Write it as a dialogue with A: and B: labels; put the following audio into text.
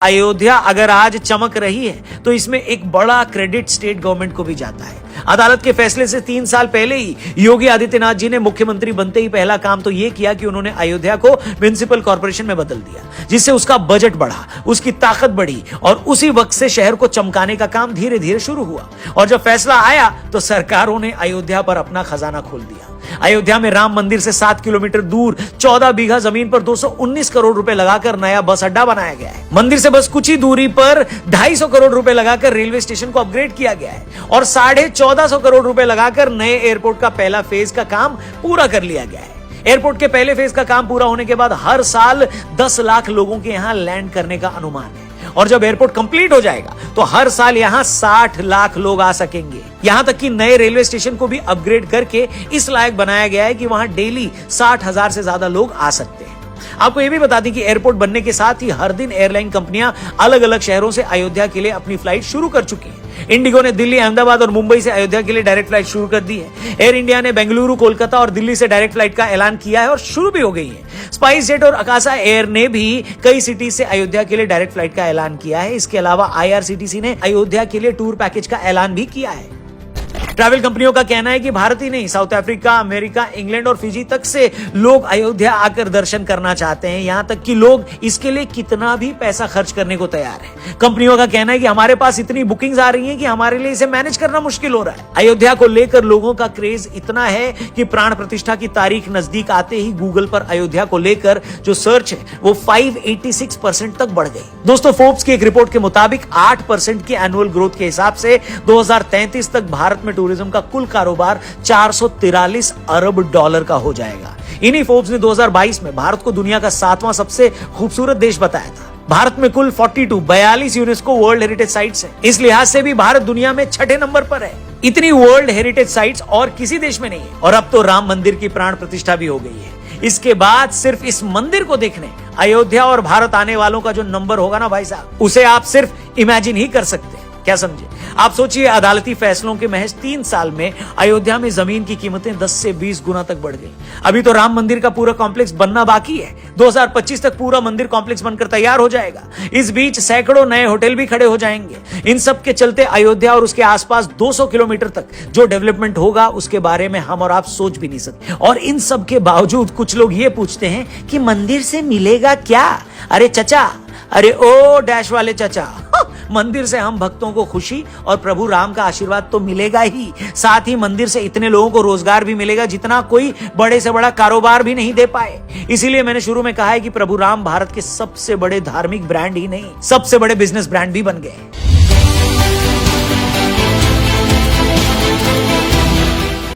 A: अयोध्या अगर आज चमक रही है तो इसमें एक बड़ा क्रेडिट स्टेट गवर्नमेंट को भी जाता है। अदालत के फैसले से 3 साल पहले ही योगी आदित्यनाथ जी ने मुख्यमंत्री बनते ही पहला काम तो यह किया कि उन्होंने अयोध्या को म्युनिसिपल कॉर्पोरेशन में बदल दिया, जिससे उसका बजट बढ़ा, उसकी ताकत बढ़ी और उसी वक्त से शहर को चमकाने का काम धीरे धीरे शुरू हुआ। और जब फैसला आया तो सरकारों ने अयोध्या पर अपना खजाना खोल दिया। अयोध्या में राम मंदिर से 7 किलोमीटर दूर 14 बीघा जमीन पर 219 करोड़ रुपए लगाकर नया बस अड्डा बनाया गया है। मंदिर से बस कुछ ही दूरी पर 250 करोड़ रुपए लगाकर रेलवे स्टेशन को अपग्रेड किया गया है और 1450 करोड़ रुपए लगाकर नए एयरपोर्ट का पहला फेज का काम पूरा कर लिया गया है। एयरपोर्ट के पहले फेज का काम पूरा होने के बाद हर साल 10 लाख लोगों के यहां लैंड करने का अनुमान है और जब एयरपोर्ट कंप्लीट हो जाएगा तो हर साल यहां 60 लाख लोग आ सकेंगे। यहां तक कि नए रेलवे स्टेशन को भी अपग्रेड करके इस लायक बनाया गया है कि वहां डेली 60,000 से ज्यादा लोग आ सकते हैं। आपको यह भी बता दें कि एयरपोर्ट बनने के साथ ही हर दिन एयरलाइन कंपनियां अलग अलग शहरों से अयोध्या के लिए अपनी फ्लाइट शुरू कर चुकी हैं। इंडिगो ने दिल्ली, अहमदाबाद और मुंबई से अयोध्या के लिए डायरेक्ट फ्लाइट शुरू कर दी है। एयर इंडिया ने बेंगलुरु, कोलकाता और दिल्ली से डायरेक्ट फ्लाइट का ऐलान किया है और शुरू भी हो गई है। स्पाइस जेट और अकाशा एयर ने भी कई सिटी से अयोध्या के लिए डायरेक्ट फ्लाइट का ऐलान किया है। इसके अलावा IRCTC ने अयोध्या के लिए टूर पैकेज का ऐलान भी किया है। ट्रैवल कंपनियों का कहना है कि भारत ही नहीं, साउथ अफ्रीका, अमेरिका, इंग्लैंड और फिजी तक से लोग अयोध्या आकर दर्शन करना चाहते हैं। यहां तक कि लोग इसके लिए कितना भी पैसा खर्च करने को तैयार हैं। कंपनियों का कहना है कि हमारे पास इतनी बुकिंग्स आ रही हैं कि हमारे लिए इसे मैनेज करना मुश्किल हो रहा है। अयोध्या को लेकर लोगों का क्रेज इतना है कि प्राण प्रतिष्ठा की तारीख नजदीक आते ही गूगल पर अयोध्या को लेकर जो सर्च है वो 586% तक बढ़ गई। दोस्तों, फोर्ब्स की एक रिपोर्ट के मुताबिक 8% की एनुअल ग्रोथ के हिसाब से 2033 तक भारत में टूरिज्म का कुल कारोबार 443 अरब डॉलर का हो जाएगा। इन्हीं फोर्ब्स ने 2022 में भारत को दुनिया का 7वां सबसे खूबसूरत देश बताया था। भारत में कुल 42 यूनेस्को वर्ल्ड हेरिटेज साइट्स हैं। इस लिहाज से भी भारत दुनिया में 6ठे नंबर पर है। इतनी वर्ल्ड हेरिटेज साइट्स और किसी देश में नहीं है। और अब तो राम मंदिर की प्राण प्रतिष्ठा भी हो गई है। इसके बाद सिर्फ इस मंदिर को देखने अयोध्या और भारत आने वालों का जो नंबर होगा ना भाई साहब, उसे आप सिर्फ इमेजिन ही कर सकते हैं। क्या समझे? आप सोचिए, अदालती फैसलों के महज 3 साल में अयोध्या में जमीन की कीमतें 10 से 20 गुना तक बढ़ गई। अभी तो राम मंदिर का पूरा कॉम्प्लेक्स बनना बाकी है। 2025 तक पूरा मंदिर कॉम्प्लेक्स बनकर तैयार हो जाएगा। इस बीच सैकड़ों नए होटल भी खड़े हो जाएंगे। इन सब के चलते अयोध्या और उसके आसपास 200 किलोमीटर तक जो डेवलपमेंट होगा उसके बारे में हम और आप सोच भी नहीं सकते। और इन सब के बावजूद कुछ लोग ये पूछते हैं कि मंदिर से मिलेगा क्या? अरे चचा, अरे ओ डैश वाले चचा, मंदिर से हम भक्तों को खुशी और प्रभु राम का आशीर्वाद तो मिलेगा ही, साथ ही मंदिर से इतने लोगों को रोजगार भी मिलेगा जितना कोई बड़े से बड़ा कारोबार भी नहीं दे पाए। इसीलिए मैंने शुरू में कहा है कि प्रभु राम भारत के सबसे बड़े धार्मिक ब्रांड ही नहीं, सबसे बड़े बिजनेस ब्रांड भी बन गए।